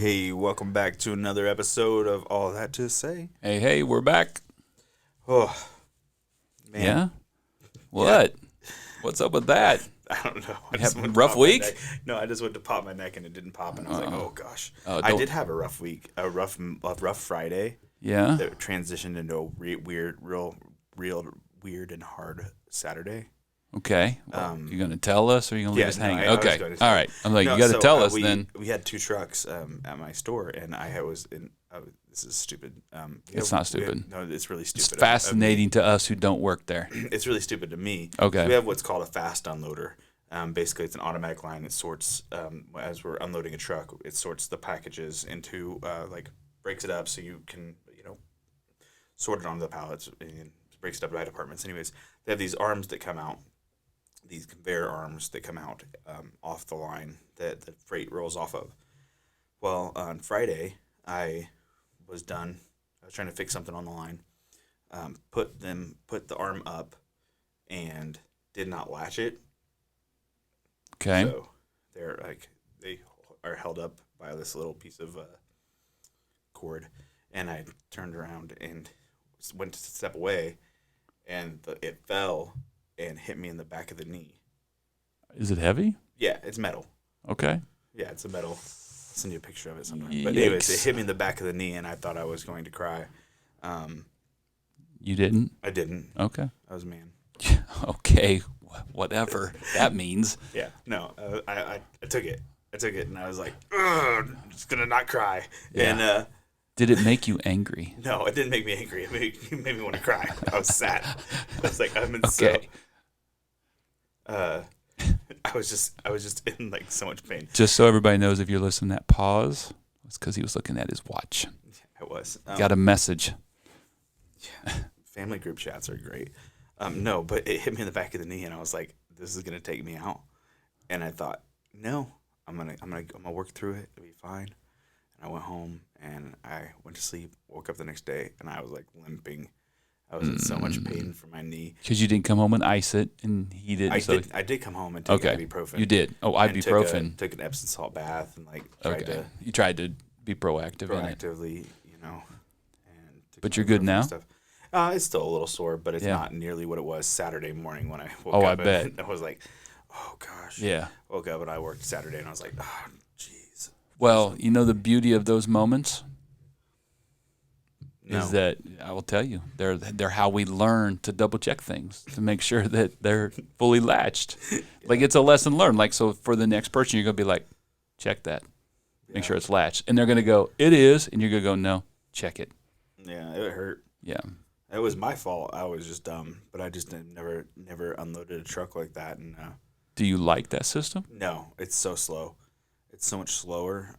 Hey, welcome back to another episode of All That to Say. Hey, we're back. Oh, man. Yeah? What? What's up with that? I don't know. I Have went a to rough pop my week? neck. No, I just went to pop my neck and it didn't pop, and I was like, oh gosh. I don't- did have a rough week, a rough Friday Yeah? that transitioned into a real weird and hard Saturday. Okay. Well, you going to tell us or are you going to leave us hanging? I was okay. going to All right. I'm like, No, you got to so, tell us we, then. We had two trucks at my store, and I was in. This is stupid. It's not stupid. No, it's really stupid. It's fascinating to us who don't work there. It's really stupid to me. Okay. So we have what's called a fast unloader. Basically, it's an automatic line. It sorts, as we're unloading a truck, it sorts the packages into, breaks it up so you can, sort it onto the pallets and breaks it up by departments. Anyways, they have these arms that come out, these conveyor arms that come out off the line that the freight rolls off of. Well, on Friday, I was done. I was trying to fix something on the line. Put the arm up, and did not latch it. Okay. So they are held up by this little piece of cord, and I turned around and went to step away, and it fell and hit me in the back of the knee. Is it heavy? Yeah, it's metal. Okay. Yeah, it's a metal. I'll send you a picture of it sometime. But anyways, it hit me in the back of the knee, and I thought I was going to cry. You didn't? I didn't. Okay. I was a man. Okay. Whatever that means. Yeah. No, I took it. I took it, and I was like, ugh, I'm just going to not cry. Yeah. And Did it make you angry? no, it didn't make me angry. It made me want to cry. I was sad. I was like, I'm in Okay. I was just in like so much pain. Just so everybody knows, if you're listening to that pause, it's because he was looking at his watch. I was. Got a message. Family group chats are great. No, but it hit me in the back of the knee, and I was like, this is gonna take me out. And I thought, no, I'm gonna work through it. It'll be fine. And I went home and I went to sleep. Woke up the next day, and I was like limping. I was in so much pain from my knee. Because you didn't come home and ice it, and he didn't. I did come home and take ibuprofen. You did. Oh, And ibuprofen. Took an Epsom salt bath and You tried to be proactive in it. proactively, And But you're good now? stuff. It's still a little sore, but it's not nearly what it was Saturday morning when I woke up. I bet. I was like, oh gosh. Yeah. Woke up and I worked Saturday, and I was like, oh jeez. Well, you know the beauty of those moments No. is that I will tell you they're how we learn to double check things to make sure that they're fully latched. Like it's a lesson learned. Like so for the next person, you're gonna be like, check that, make sure it's latched, and they're gonna go, it is, and you're gonna go, no, check it. Yeah, it hurt. Yeah. It was my fault. I was just dumb, but I just never unloaded a truck like that. And Do you like that system? no, it's so slow. It's so much slower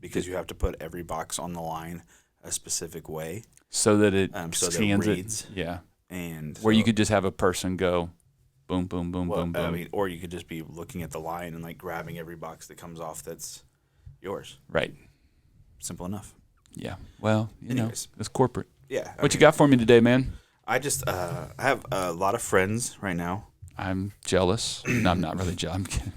because you have to put every box on the line a specific way, So that it so that it scans reads. it. Yeah. And Where you so- could just have a person go, boom, boom, boom, well, boom, boom. I mean, or you could just be looking at the line and like grabbing every box that comes off that's yours. Right. Simple enough. Yeah. Well, Anyways. it's corporate. Yeah. What you got for me today, man? I just I have a lot of friends right now I'm jealous. No, I'm not really jealous. I'm kidding.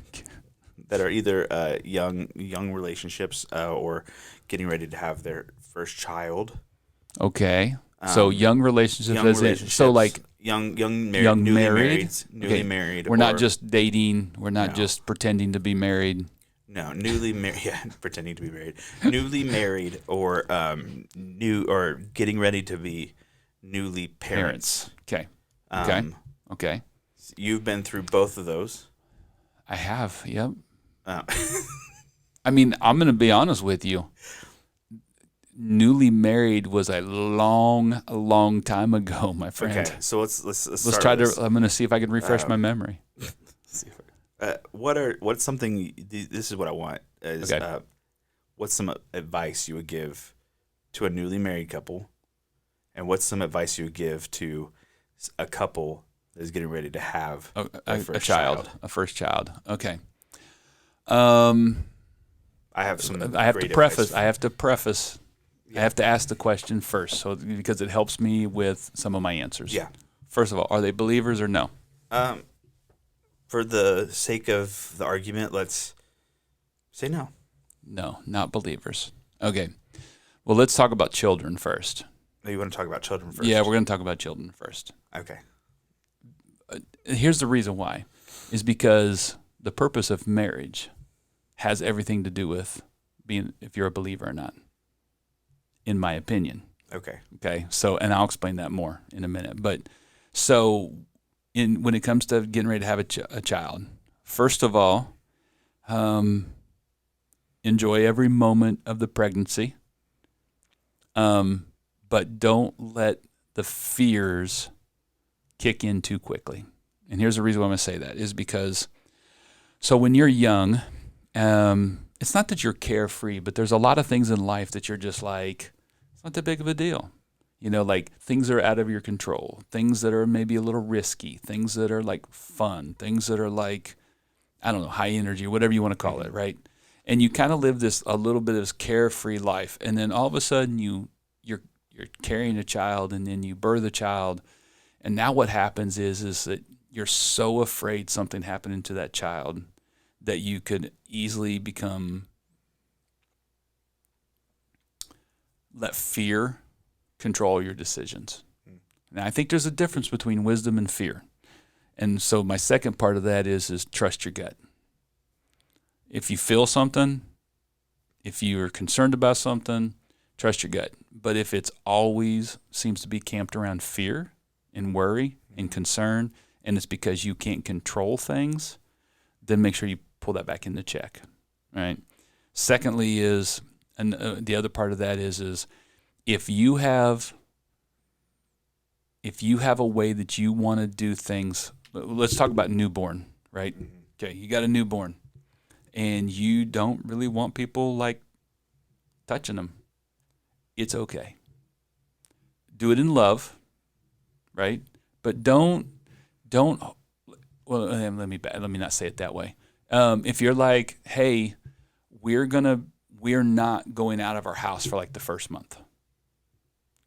that are either young relationships or getting ready to have their first child. Okay. So young relationships, Young as in, relationships, so like young young newly married? newly Okay. married. we're not or- just dating. We're not No. just pretending to be married. no newly married. Yeah, pretending to be married, newly married, or new or getting ready to be newly parents. Okay. Okay. Um, Okay. You've been through both of those. I have. Yep. Uh, I mean, I'm going to be honest with you. Newly married was a long time ago, my friend. okay, so let's Let's start try with to. I'm going to see if I can refresh my memory. this. What's something? This is what I want. Is Okay. what's some advice you would give to a newly married couple, and what's some advice you would give to a couple that is getting ready to have A their first child, a first child. Okay. I have some. I have to great preface. advice. I have to preface. I have to ask the question first, so because it helps me with some of my answers. Yeah. First of all, are they believers or no? For the sake of the argument, let's say no. No, not believers. Okay. Well, let's talk about children first. Oh, you want to talk about children first? Yeah, we're going to talk about children first. Okay. Here's the reason why, is because the purpose of marriage has everything to do with being if you're a believer or not, in my opinion. Okay. Okay. So, and I'll explain that more in a minute. But so, when it comes to getting ready to have a child, first of all, enjoy every moment of the pregnancy. But don't let the fears kick in too quickly. And here's the reason why I'm going to say that is because, so when you're young, it's not that you're carefree, but there's a lot of things in life that you're just like, it's not that big of a deal. You know, like things that are out of your control, things that are maybe a little risky, things that are like fun, things that are like, I don't know, high energy, whatever you want to call it, right? And you kind of live a little bit of this carefree life. And then all of a sudden you're carrying a child, and then you birth a child. And now what happens is that you're so afraid something happening to that child that you could easily let fear control your decisions. And I think there's a difference between wisdom and fear. And so my second part of that is trust your gut. If you feel something, if you're concerned about something, trust your gut. But if it's always seems to be camped around fear and worry and concern, and it's because you can't control things, then make sure you pull that back into check, right? Secondly is, and the other part of that is if you have a way that you want to do things, let's talk about newborn, right? Okay, you got a newborn, and you don't really want people like touching them. It's okay. Do it in love, right? But don't. Well, let me not say it that way. If you're like, hey, we're not going out of our house for like the first month.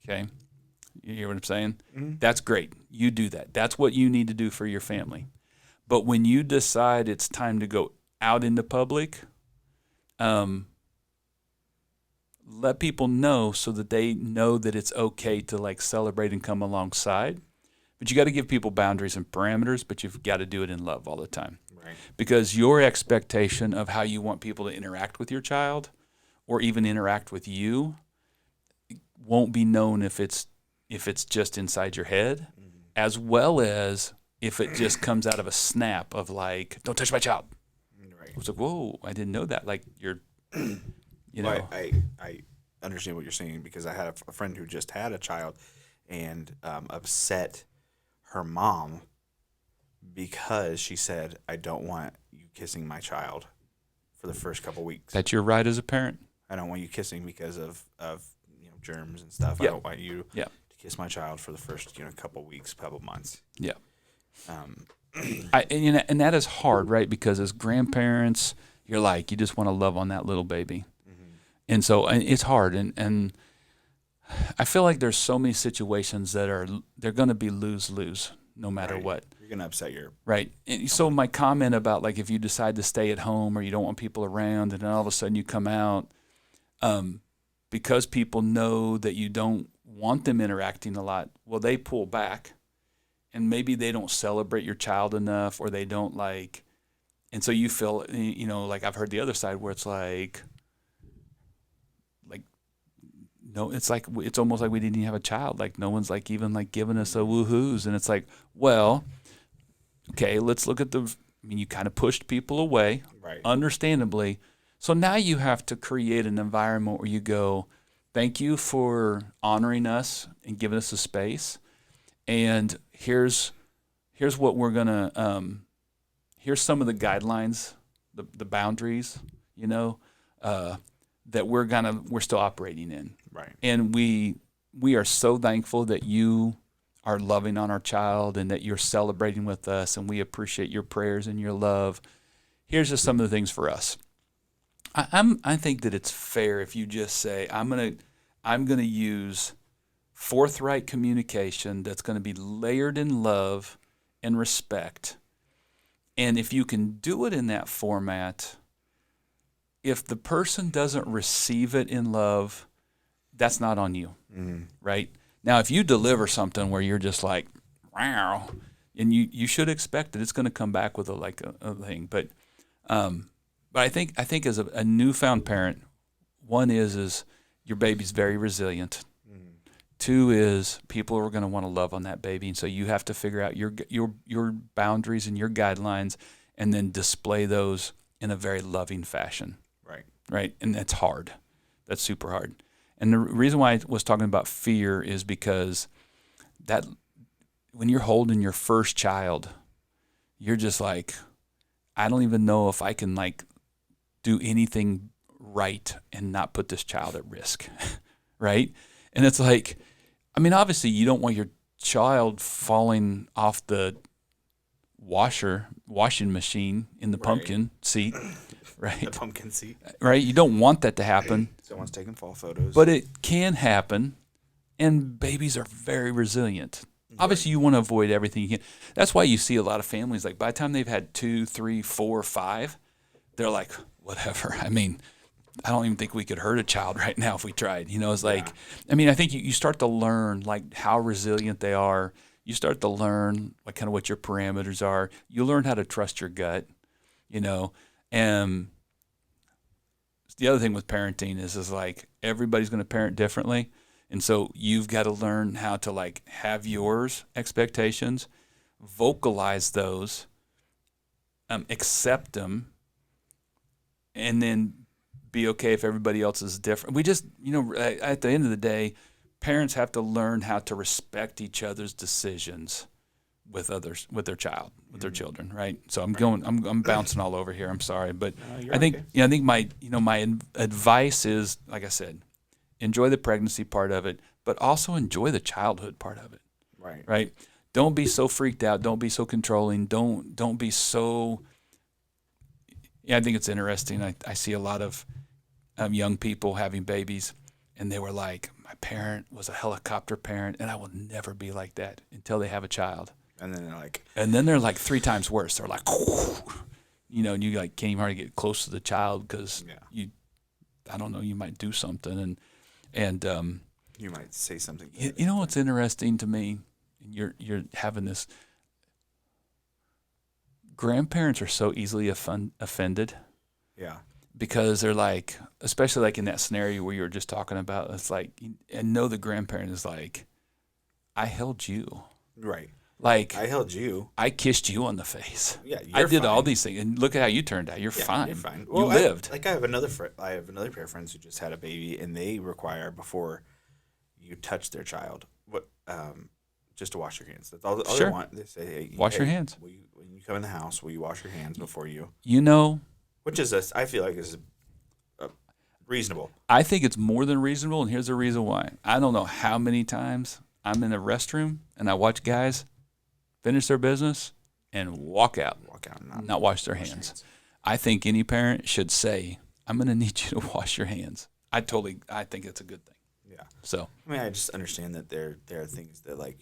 Okay, you hear what I'm saying? Mm-hmm. That's great. You do that. That's what you need to do for your family. But when you decide it's time to go out into public, let people know so that they know that it's okay to like celebrate and come alongside. But you got to give people boundaries and parameters, but you've got to do it in love all the time. Right. Because your expectation of how you want people to interact with your child or even interact with you won't be known if it's just inside your head, as well as if it just comes out of a snap of like, don't touch my child. Right. It's like, whoa, I didn't know that. Like you're, you know. Well, I understand what you're saying because I had a friend who just had a child and upset her mom because she said, I don't want you kissing my child for the first couple weeks. That's your right as a parent. I don't want you kissing because of germs and stuff. Yep. I don't want you to kiss my child for the first couple weeks, couple months. Yeah. And that is hard, right? Because as grandparents, you're like, you just want to love on that little baby. Mm-hmm. And so it's hard. And I feel like there's so many situations that they're going to be lose-lose no matter what. You're going to upset your... Right. And so my comment about like if you decide to stay at home or you don't want people around and then all of a sudden you come out, because people know that you don't want them interacting a lot, well, they pull back and maybe they don't celebrate your child enough or they don't like, and so you feel, like I've heard the other side where it's like, no, it's like, it's almost like we didn't even have a child. Like no one's like even like giving us a woohoos. And it's like, well, okay, let's look at you kind of pushed people away, right? Understandably. So now you have to create an environment where you go, thank you for honoring us and giving us a space. And here's what we're going to, here's some of the guidelines, the boundaries, that we're still operating in. Right. And we are so thankful that you are loving on our child and that you're celebrating with us, and we appreciate your prayers and your love. Here's just some of the things for us. I think that it's fair if you just say, I'm gonna use forthright communication that's going to be layered in love and respect. And if you can do it in that format, if the person doesn't receive it in love, that's not on you, right? Now, if you deliver something where you're just like, wow, and you should expect that it's going to come back with a thing. But I think as a newfound parent, one is your baby's very resilient. Two is people are going to want to love on that baby, and so you have to figure out your boundaries and your guidelines, and then display those in a very loving fashion. Right. Right, and that's hard. That's super hard. And the reason why I was talking about fear is because that when you're holding your first child, you're just like, I don't even know if I can like do anything right and not put this child at risk, right? And it's like, I mean, obviously you don't want your child falling off the washing machine in the pumpkin seat, right? The pumpkin seat. Right? You don't want that to happen, Someone's taking fall photos. but it can happen, and babies are very resilient. Obviously, you want to avoid everything you can. That's why you see a lot of families, like by the time they've had 2, 3, 4, 5, they're like, whatever. I mean, I don't even think we could hurt a child right now if we tried. You know, it's like, I mean, I think you start to learn like how resilient they are. You start to learn like kind of what your parameters are. You learn how to trust your gut, you know. And the other thing with parenting is like everybody's going to parent differently. And so you've got to learn how to like have yours expectations, vocalize those, accept them, and then be okay if everybody else is different. We just, you know, at the end of the day, parents have to learn how to respect each other's decisions with others, with their child, with their children, right? So I'm bouncing all over here. I'm sorry, but I think, okay. I think my advice is, like I said, enjoy the pregnancy part of it, but also enjoy the childhood part of it, Right. right? Don't be so freaked out. Don't be so controlling. Don't be so. Yeah, I think it's interesting. I see a lot of young people having babies, and they were like, my parent was a helicopter parent, and I will never be like that until they have a child. And then they're like, And then they're like 3 times worse. They're like, you know, and you like can't even hardly get close to the child because I don't know, you might do something, and you might say something. you know what's interesting to me? You're having this. Grandparents are so easily offended Yeah. because they're like, especially like in that scenario where you were just talking about. It's like, and know the grandparent is like, I held you. Right. Like I held you. I kissed you on the face. Yeah. I did all fine. these things, and look at how you turned out. You're Yeah, fine. You're fine. You lived. I have another I have another pair of friends who just had a baby, and they require before you touch their child, just to wash your hands. That's all Sure. they want. They say, hey, Wash your hands. When you come in the house, will you wash your hands before you? You know, Which is I feel like is reasonable. I think it's more than reasonable, and here's the reason why. I don't know how many times I'm in a restroom and I watch guys finish their business and walk out, Walk out and not wash their hands. I think any parent should say, I'm going to need you to wash your hands. I think it's a good thing. Yeah. So, I mean, I just understand that there are things that like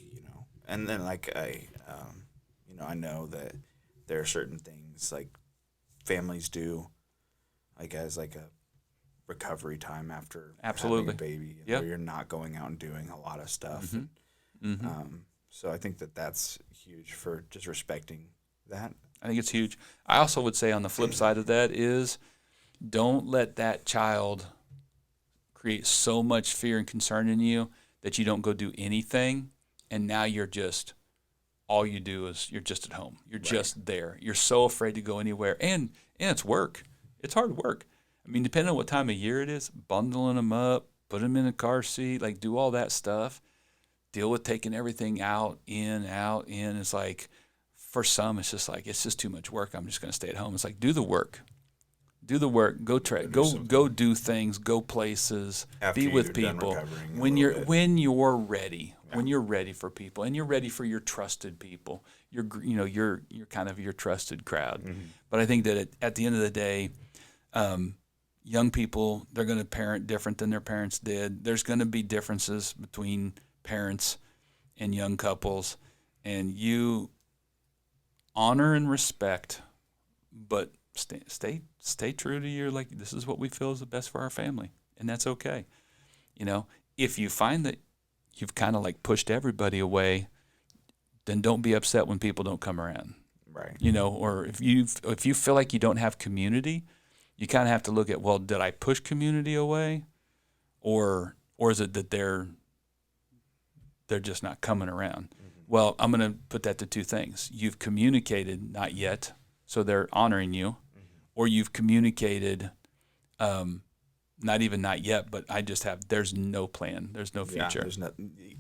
and then like I know that there are certain things like families do, like as like a recovery time after Absolutely. having a baby, Yep. where you're not going out and doing a lot of stuff. So I think that that's huge for just respecting that. I think it's huge. I also would say on the flip side of that is don't let that child create so much fear and concern in you that you don't go do anything, and now you're just all you do is you're just at home. You're just there. You're so afraid to go anywhere, and it's work. It's hard work. I mean, depending on what time of year it is, bundling them up, put them in a car seat, like do all that stuff. Deal with taking everything out, in. It's like for some, it's just like it's just too much work. I'm just going to stay at home. It's like do the work. Do the work. Go do things. Go places. After be with you're done people. recovering a When little you're bit. when you're ready. When you're ready for people, and you're ready for your trusted people. You're kind of your trusted crowd. But I think that at the end of the day, young people, they're going to parent different than their parents did. There's going to be differences between parents and young couples, and you honor and respect, but stay true to your, like, this is what we feel is the best for our family, and that's okay. You know, if you find that you've kind of like pushed everybody away, then don't be upset when people don't come around. Right. You know, or if you feel like you don't have community, you kind of have to look at, well, did I push community away, or is it that they're just not coming around? Well, I'm going to put that to two things. You've communicated not yet, so they're honoring you, or you've communicated not even not yet, but there's no plan. There's no Yeah. future. There's no.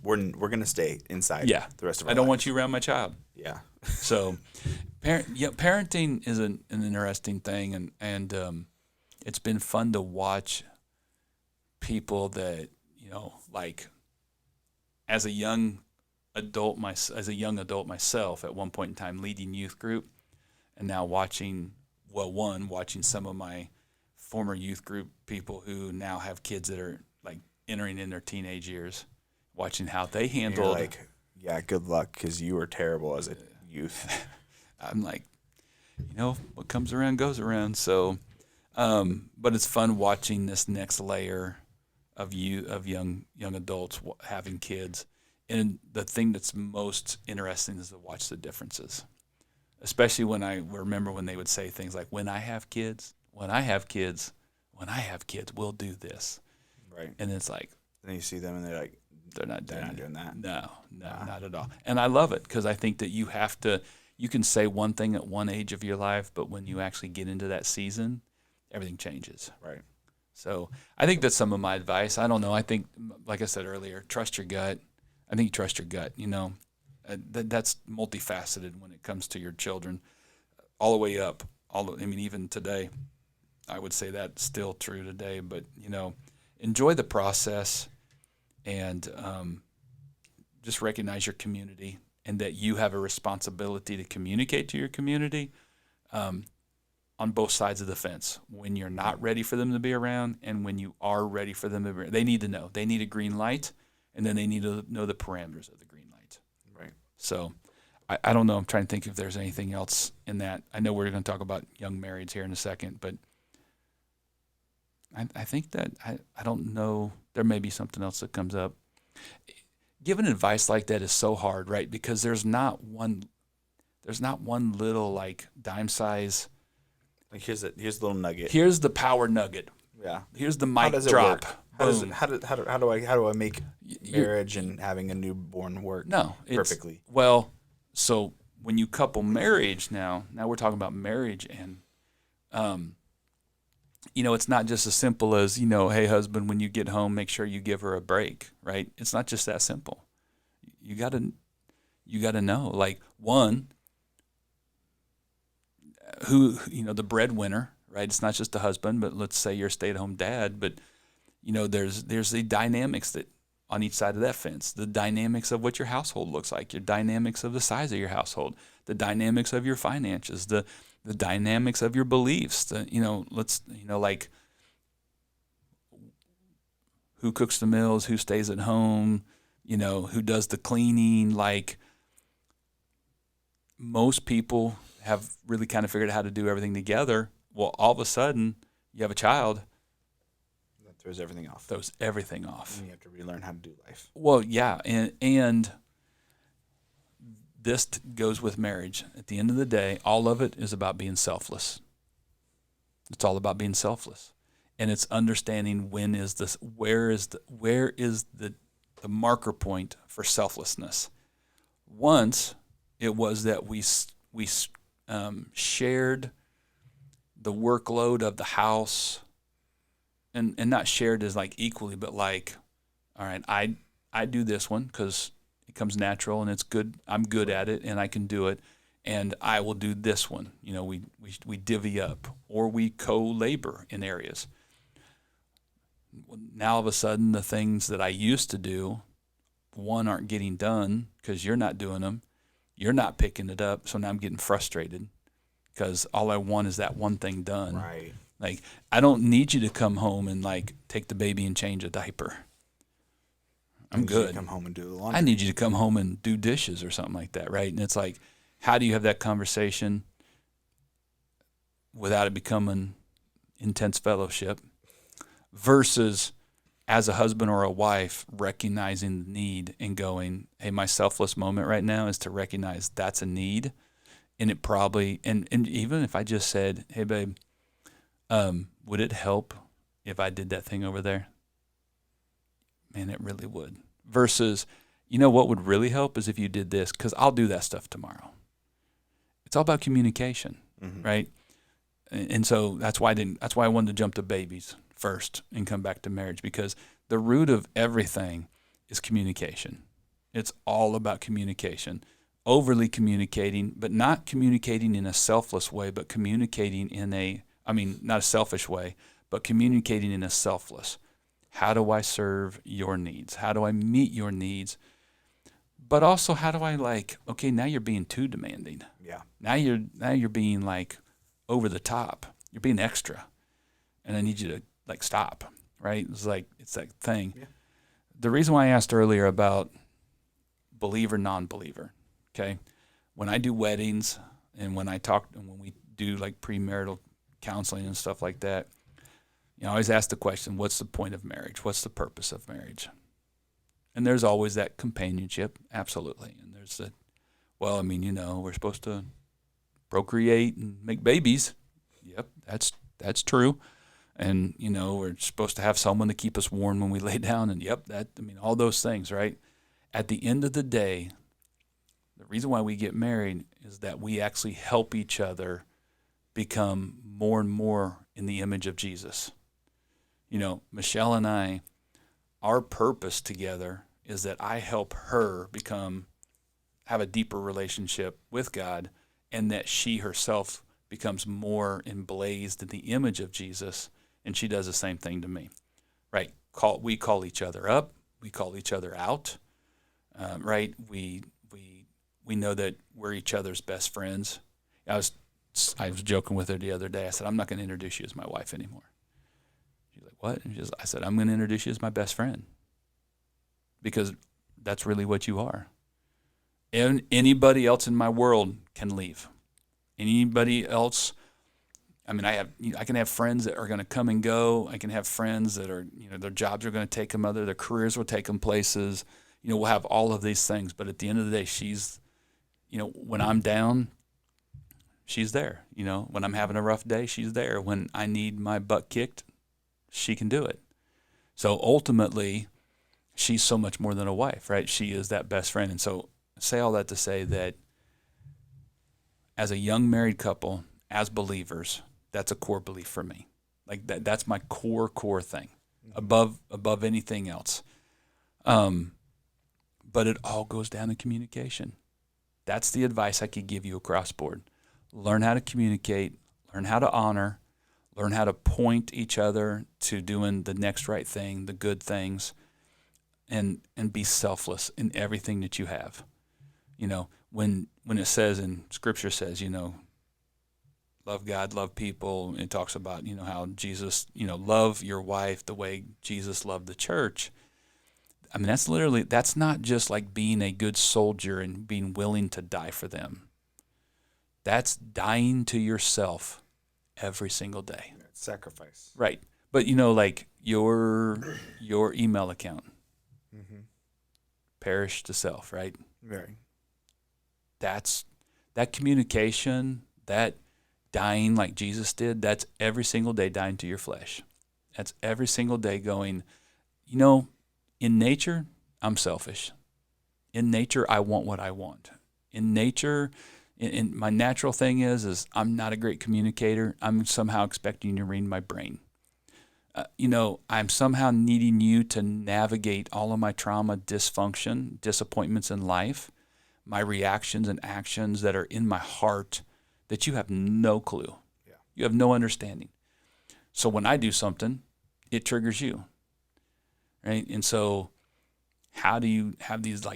We're going to stay inside. Yeah. The rest of our I don't life. want you around my child. Yeah. So parenting is an interesting thing, and it's been fun to watch people that, you know, like as a young adult myself at one point in time leading youth group, and now watching some of my former youth group people who now have kids that are like entering in their teenage years, watching how they And you're handled. like, yeah, good luck, because you were terrible as a youth. I'm like, you know, what comes around goes around. So, but it's fun watching this next layer of young adults having kids. And the thing that's most interesting is to watch the differences, especially when I remember when they would say things like, when I have kids, we'll do this. Right. And it's like, Then you see them and they're like, they're not they're doing not it. doing that. No, not at all. And I love it, because I think that you can say one thing at one age of your life, but when you actually get into that season, everything changes. Right. So I think that's some of my advice. I don't know. I think, like I said earlier, trust your gut. I think trust your gut. You know, that's multifaceted when it comes to your children, all the way up. Even today, I would say that's still true today. But, you know, enjoy the process, and just recognize your community, and that you have a responsibility to communicate to your community on both sides of the fence, when you're not ready for them to be around and when you are ready for them to be around. They need to know. They need a green light, and then they need to know the parameters of the green light. Right. So I don't know. I'm trying to think if there's anything else in that. I know we're going to talk about young marrieds here in a second, but I think that I don't know. There may be something else that comes up. Giving advice like that is so hard, right? Because there's not one little like dime size. Like here's the little nugget. Here's the power nugget. Yeah. Here's the How mic does it drop. work? How Boom. do I make You're- marriage and having a newborn work No, it's, perfectly? Well, so when you couple marriage now we're talking about marriage, and you know, it's not just as simple as, you know, hey husband, when you get home, make sure you give her a break, right? It's not just that simple. You gotta know, like, one, who, you know, the breadwinner, right? It's not just the husband, but let's say you're a stay-at-home dad, but you know, there's the dynamics that on each side of that fence, the dynamics of what your household looks like, your dynamics of the size of your household, the dynamics of your finances, the dynamics of your beliefs, like who cooks the meals, who stays at home, you know, who does the cleaning. Like, most people have really kind of figured out how to do everything together. Well, all of a sudden you have a child. That throws everything off. Throws everything off. And you have to relearn how to do life. Well, yeah, and this goes with marriage. At the end of the day, all of it is about being selfless. It's all about being selfless, and it's understanding where is the marker point for selflessness. Once it was that we shared the workload of the house, and not shared as like equally, but like, all right, I do this one because it comes natural and it's good. I'm good at it and I can do it, and I will do this one. You know, we divvy up, or we co-labor in areas. Now all of a sudden, the things that I used to do, one, aren't getting done because you're not doing them. You're not picking it up, so now I'm getting frustrated because all I want is that one thing done. Right. Like, I don't need you to come home and like take the baby and change a diaper. I'm good. Come home and do the laundry. I need you to come home and do dishes or something like that, right? And it's like, how do you have that conversation without it becoming intense fellowship, versus as a husband or a wife recognizing the need and going, hey, my selfless moment right now is to recognize that's a need. And it probably, and even if I just said, hey, babe, would it help if I did that thing over there? Man, it really would. Versus, you know what would really help is if you did this, because I'll do that stuff tomorrow. It's all about communication, right? And so that's why I wanted to jump to babies first and come back to marriage, because the root of everything is communication. It's all about communication. Overly communicating, but not communicating in a selfless way, but communicating not a selfish way, but communicating in a selfless. How do I serve your needs? How do I meet your needs? But also, how do I okay, now you're being too demanding. Yeah. Now you're being over the top. You're being extra. And I need you to stop, right? It's that thing. Yeah. The reason why I asked earlier about believer, non-believer, okay? When I do weddings and when we do premarital counseling and stuff like that, I always ask the question, what's the point of marriage? What's the purpose of marriage? And there's always that companionship, absolutely. And there's that, we're supposed to procreate and make babies. Yep, that's true. And, we're supposed to have someone to keep us warm when we lay down. And all those things, right? At the end of the day, the reason why we get married is that we actually help each other become more and more in the image of Jesus. Michelle and I, our purpose together is that I help her have a deeper relationship with God, and that she herself becomes more emblazed in the image of Jesus, and she does the same thing to me, right? We call each other up, we call each other out, right? We know that we're each other's best friends. I was joking with her the other day. I said, I'm not going to introduce you as my wife anymore. She's like, what? And I said, I'm going to introduce you as my best friend, because that's really what you are. And anybody else in my world can leave. Anybody else, I can have friends that are going to come and go. I can have friends that are, their jobs are going to take them their careers will take them places. We'll have all of these things. But at the end of the day, she's, when I'm down, she's there. When I'm having a rough day, she's there. When I need my butt kicked, she can do it. So ultimately, she's so much more than a wife, right? She is that best friend. And so I say all that to say that as a young married couple, as believers, that's a core belief for me. That's my core thing, above anything else. But it all goes down to communication. That's the advice I could give you across board. Learn how to communicate, learn how to honor, learn how to point each other to doing the next right thing, the good things, and be selfless in everything that you have. When it says, and Scripture says, love God, love people, it talks about, how Jesus, love your wife the way Jesus loved the church. That's not just like being a good soldier and being willing to die for them. That's dying to yourself every single day. Sacrifice. Right. But, your email account, perish to self, right? Right. That communication, that dying like Jesus did, that's every single day dying to your flesh. That's every single day going, in nature, I'm selfish. In nature, I want what I want. In nature, and my natural thing is I'm not a great communicator. I'm somehow expecting you to read my brain. I'm somehow needing you to navigate all of my trauma, dysfunction, disappointments in life, my reactions and actions that are in my heart that you have no clue. Yeah. You have no understanding. So when I do something, it triggers you, right? And so how do you have these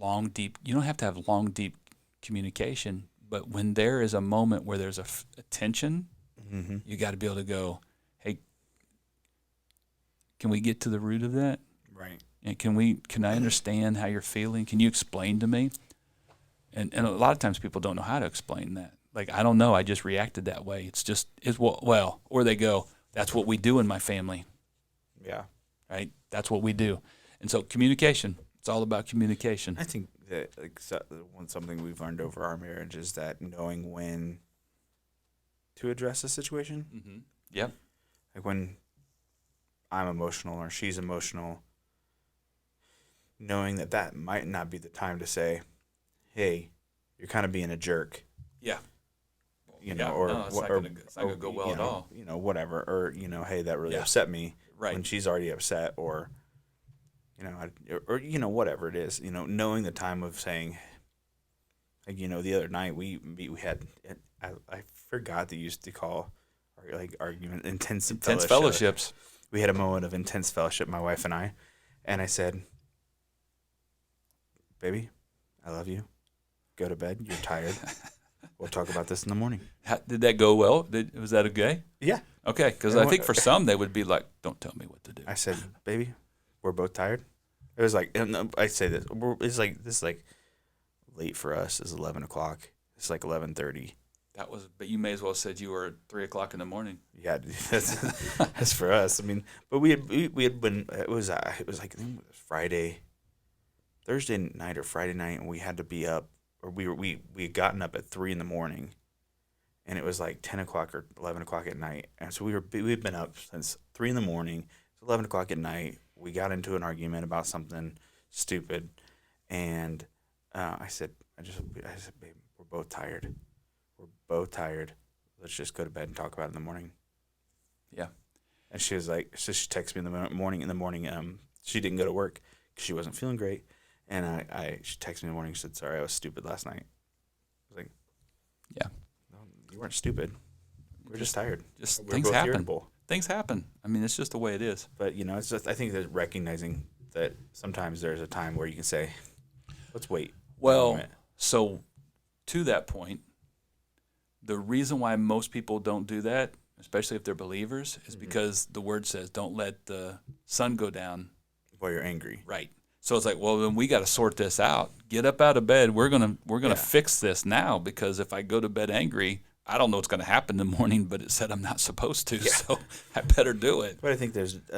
long, deep, you don't have to have long, deep communication, but when there is a moment where there's a tension, you got to be able to go, hey, can we get to the root of that? Right. And can I understand how you're feeling? Can you explain to me? And a lot of times people don't know how to explain that. Like, I don't know. I just reacted that way. It's what, well, or they go, that's what we do in my family, Yeah. right? That's what we do. And so communication, it's all about communication. I think that something we've learned over our marriage is that knowing when to address a situation. Mm-hmm. Yep. Like when I'm emotional or she's emotional, knowing that that might not be the time to say, "Hey, you're kind of being a jerk." Yeah. You know, Yeah, or no, it's not gonna go well you at know, all. You know, whatever, or you know, hey, that really Yeah. upset me. Right. When she's already upset, or you know, or you know, whatever it is. You know, knowing the time of saying, like, you know, the other night we had, I forgot they used to call like argument intense Fellowships. We had a moment of intense fellowship, my wife and I said, "Baby, I love you. Go to bed. You're tired. We'll talk about this in the morning." Did that go well? Was that okay? Yeah. Okay, because I think for some they would be like, "Don't tell me what to do." I said, "Baby, we're both tired." It was like, and I say this, it's like this is like late for us. It's 11 o'clock. It's like 11:30. That was, but you may as well have said you were at 3 o'clock in the morning. Yeah, that's for us. I mean, but we had been. It was like, I think it was Thursday night or Friday night, and we had to be up, or we had gotten up at 3 in the morning, and it was like 10 o'clock or 11 o'clock at night, and so we'd been up since 3 in the morning. It's 11 o'clock at night. We got into an argument about something stupid, and I said, "Babe, we're both tired. We're both tired. Let's just go to bed and talk about it in the morning." Yeah. And she was like, so she texted me in the morning. She didn't go to work because she wasn't feeling great. And she texted me in the morning. She said, "Sorry, I was stupid last night." I was like, yeah, "No, you weren't stupid. We're just tired. Just We're things both happen. irritable." Things happen. I mean, it's just the way it is. But, you know, it's just, I think that recognizing that sometimes there's a time where you can say, "Let's wait." Well, so to that point, the reason why most people don't do that, especially if they're believers, is because the word says, "Don't let the sun go down while you're angry. Right. So it's like, well, then we got to sort this out. Get up out of bed. We're gonna fix this now, because if I go to bed angry, I don't know what's going to happen in the morning, but it said I'm not supposed to, so I better do it. But I think there's it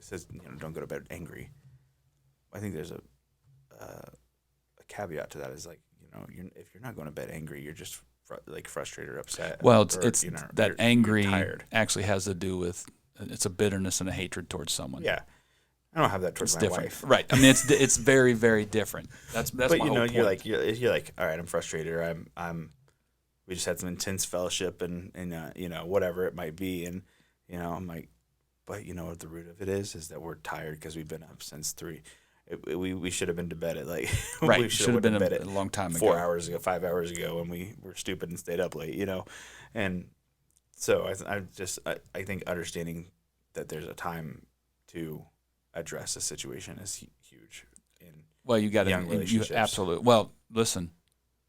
says, you know, don't go to bed angry. I think there's a caveat to that, is like, you know, if you're not going to bed angry, you're just frustrated or upset. Well, or, it's you know, that you're angry tired. actually has to do with, it's a bitterness and a hatred towards someone. Yeah, I don't have that towards It's my different, wife. right? I mean, it's very, very different. That's But my you whole know, point. you're like, all right, I'm frustrated, or we just had some intense fellowship, and you know, whatever it might be, and you know, I'm like, but you know what the root of it is that we're tired because we've been up since 3. We should have been to bed at like Right, we should have went been to bed a long time 4 ago. hours ago, 5 hours ago, and we were stupid and stayed up late, you know, and so I think understanding that there's a time to address a situation is huge in Well, you got young relationships. Absolutely. Well, listen,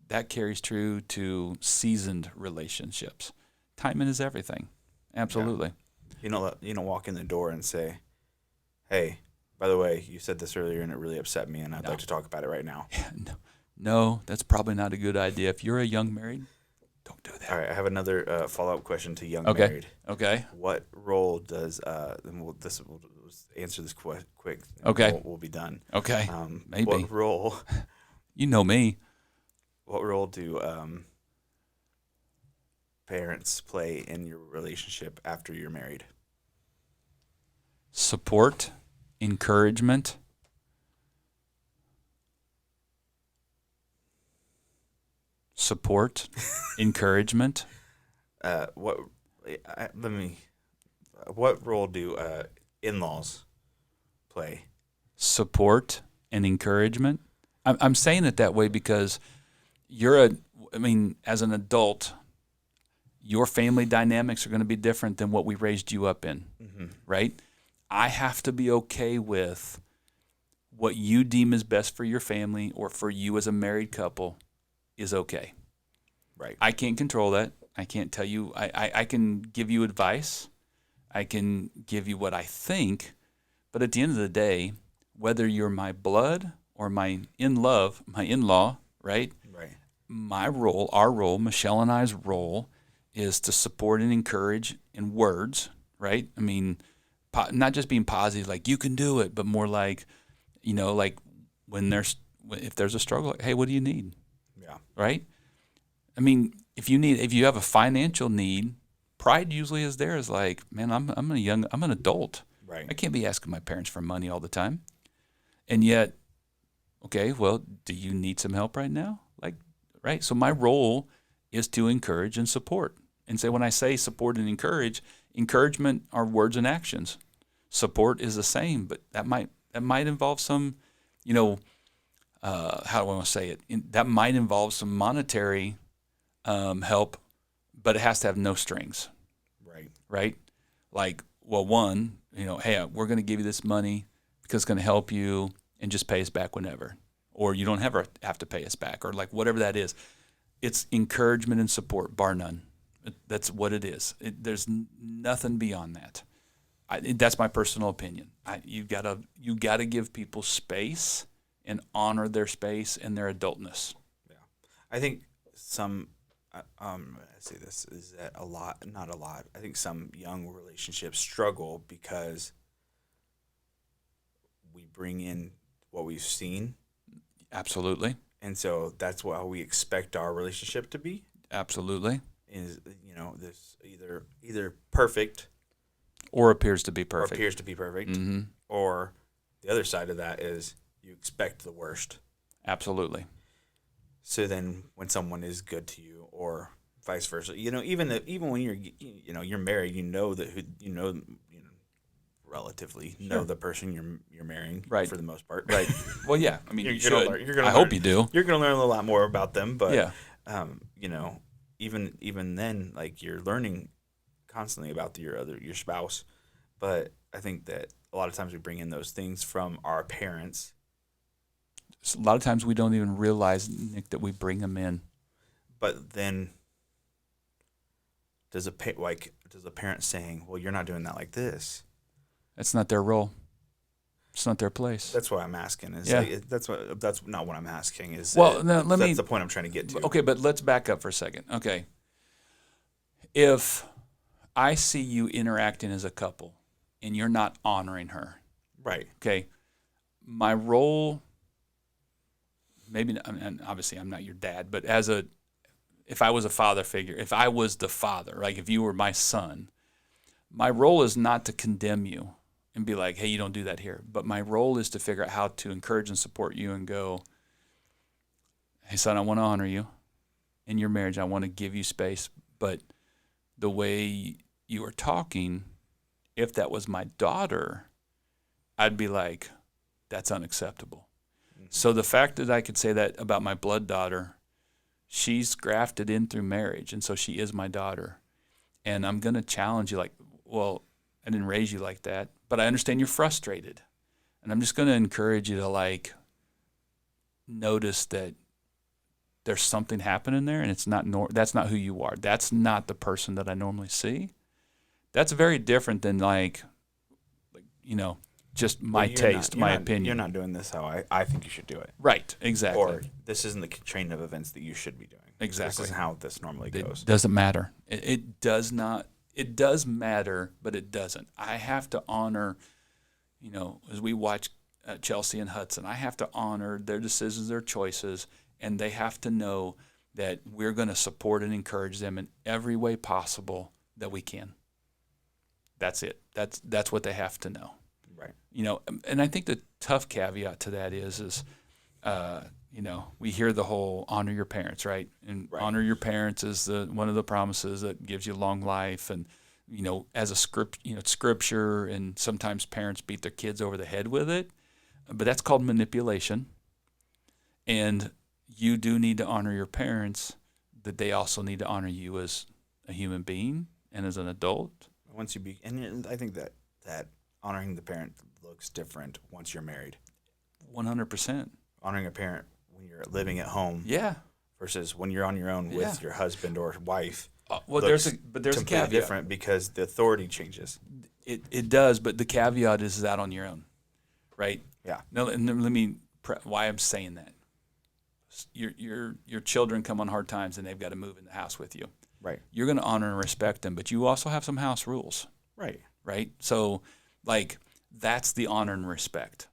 that carries true to seasoned relationships. Timing is everything. Absolutely. You don't walk in the door and say, "Hey, by the way, you said this earlier and it really upset me, and I'd like to talk about it right now." No, that's probably not a good idea. If you're a young married, don't do that. All right, I have another follow-up question to young Okay. married. Okay. What role does and we'll answer this quick. And Okay. we'll be done. Okay. Maybe. What role? You know me. What role do parents play in your relationship after you're married? Support, encouragement. Support, encouragement. What role do in-laws play? Support and encouragement. I'm saying it that way because as an adult, your family dynamics are going to be different than what we raised you up in, right? I have to be okay with what you deem is best for your family or for you as a married couple is okay. Right. I can't control that. I can't tell you. I can give you advice. I can give you what I think. But at the end of the day, whether you're my blood or my in-law, right? Right. My role, our role, Michelle and I's role is to support and encourage in words, right? I mean, not just being positive, like you can do it, but more like, like if there's a struggle, like, hey, what do you need? Yeah. Right? I mean, if you have a financial need, pride usually is there is like, man, I'm an adult. Right. I can't be asking my parents for money all the time. And yet, okay, well, do you need some help right now? Like, right? So my role is to encourage and support. And so when I say support and encourage, encouragement are words and actions. Support is the same, but that might involve some, how do I want to say it? That might involve some monetary help, but it has to have no strings, Right. right? Like, well, one, hey, we're going to give you this money because it's going to help you, and just pay us back whenever, or you don't have to pay us back, or like whatever that is. It's encouragement and support, bar none. That's what it is. There's nothing beyond that. That's my personal opinion. You gotta give people space and honor their space and their adultness. Yeah. I think I say this is that not a lot. I think some young relationships struggle because we bring in what we've seen, Absolutely. and so that's what we expect our relationship to be. Absolutely. Is this either perfect Or appears to be or perfect. appears to be perfect, Mm-hmm. or the other side of that is you expect the worst. Absolutely. So then when someone is good to you, or vice versa, even when you're married, relatively know the person you're marrying, Right. for the most part. Right. Well, yeah. I mean, You're you gonna should. learn- you're gonna I hope learn. you do. You're going to learn a lot more about them, but Yeah. even then, like, you're learning constantly about your spouse. But I think that a lot of times we bring in those things from our parents. A lot of times we don't even realize, Nick, that we bring them in. But then does a parent saying, "Well, you're not doing that like this"? That's not their role. It's not their place. That's what I'm asking. That's not what I'm asking. That's the point I'm trying to get to. Okay, but let's back up for a second. Okay. If I see you interacting as a couple and you're not honoring her, Right. okay, my role, maybe, and obviously I'm not your dad, but if I was a father figure, if I was the father, like if you were my son, my role is not to condemn you and be like, hey, you don't do that here. But my role is to figure out how to encourage and support you and go, hey, son, I want to honor you in your marriage. I want to give you space. But the way you are talking, if that was my daughter, I'd be like, that's unacceptable. Mm-hmm. So the fact that I could say that about my blood daughter, she's grafted in through marriage, and so she is my daughter. And I'm going to challenge you like, well, I didn't raise you like that, but I understand you're frustrated. And I'm just going to encourage you to like notice that there's something happening there, and that's not who you are. That's not the person that I normally see. That's very different than just my taste, my opinion. You're not doing this how I think you should do it. Right, exactly. Or this isn't the train of events that you should be doing. Exactly. This isn't how this normally goes. It doesn't matter. It does not. It does matter, but it doesn't. I have to honor, as we watch Chelsea and Hudson, I have to honor their decisions, their choices, and they have to know that we're going to support and encourage them in every way possible that we can. That's it. That's what they have to know. Right. And I think the tough caveat to that is we hear the whole honor your parents, right? And Right. Honor your parents is one of the promises that gives you long life. And, as a script, it's scripture, and sometimes parents beat their kids over the head with it, but that's called manipulation. And you do need to honor your parents, that they also need to honor you as a human being and as an adult. And I think that honoring the parent looks different once you're married. 100%. Honoring a parent when you're living at home, Yeah. versus when you're on your own with your husband or wife. There's a completely caveat. different because the authority changes. It does, but the caveat is that on your own, right? Yeah. Now, and let me why I'm saying that. your children come on hard times and they've got to move in the house with you. Right. You're going to honor and respect them, but you also have some house rules, Right. right? So, like, that's the honor and respect.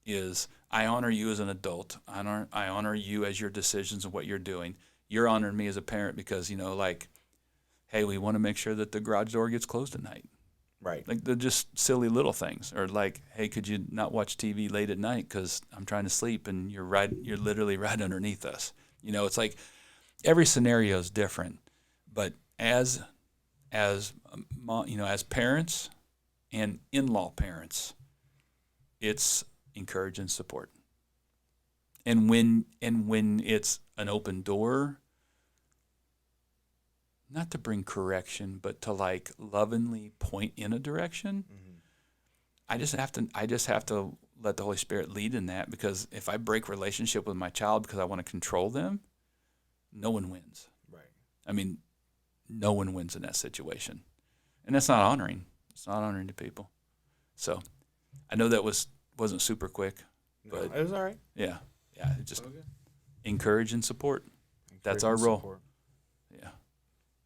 Is I honor you as an adult. I honor you as your decisions and what you're doing. You're honoring me as a parent because, like, hey, we want to make sure that the garage door gets closed at night. Right. Like, they're just silly little things. Or like, hey, could you not watch TV late at night because I'm trying to sleep and you're literally right underneath us. It's like every scenario is different. But as parents and in-law parents, it's encourage and support. And when it's an open door, not to bring correction, but to like lovingly point in a direction. Mm-hmm. I just have to let the Holy Spirit lead in that, because if I break relationship with my child because I want to control them, no one wins. Right. I mean, no one wins in that situation. And that's not honoring. It's not honoring to people. So I know that wasn't super quick, but it was all right. Yeah. Just encourage and support. That's our role. Support. Yeah.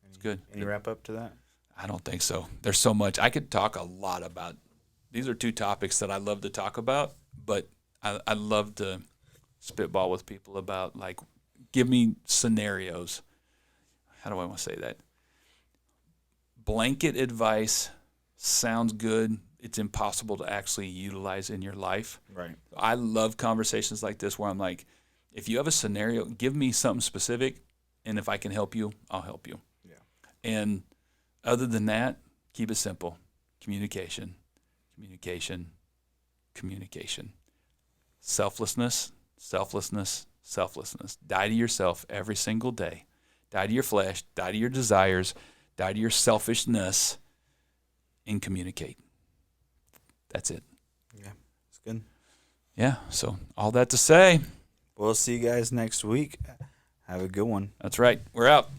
It's good. Any wrap up to that? I don't think so. There's so much. I could talk a lot about. These are two topics that I love to talk about, but I love to spitball with people about, like, give me scenarios. How do I want to say that? Blanket advice sounds good. It's impossible to actually utilize in your life. Right. I love conversations like this where I'm like, if you have a scenario, give me something specific, and if I can help you, I'll help you. Yeah. And other than that, keep it simple. Communication. Selflessness. Die to yourself every single day. Die to your flesh. Die to your desires. Die to your selfishness. And communicate. That's it. Yeah, it's good. Yeah, so all that to say. We'll see you guys next week. Have a good one. That's right. We're out.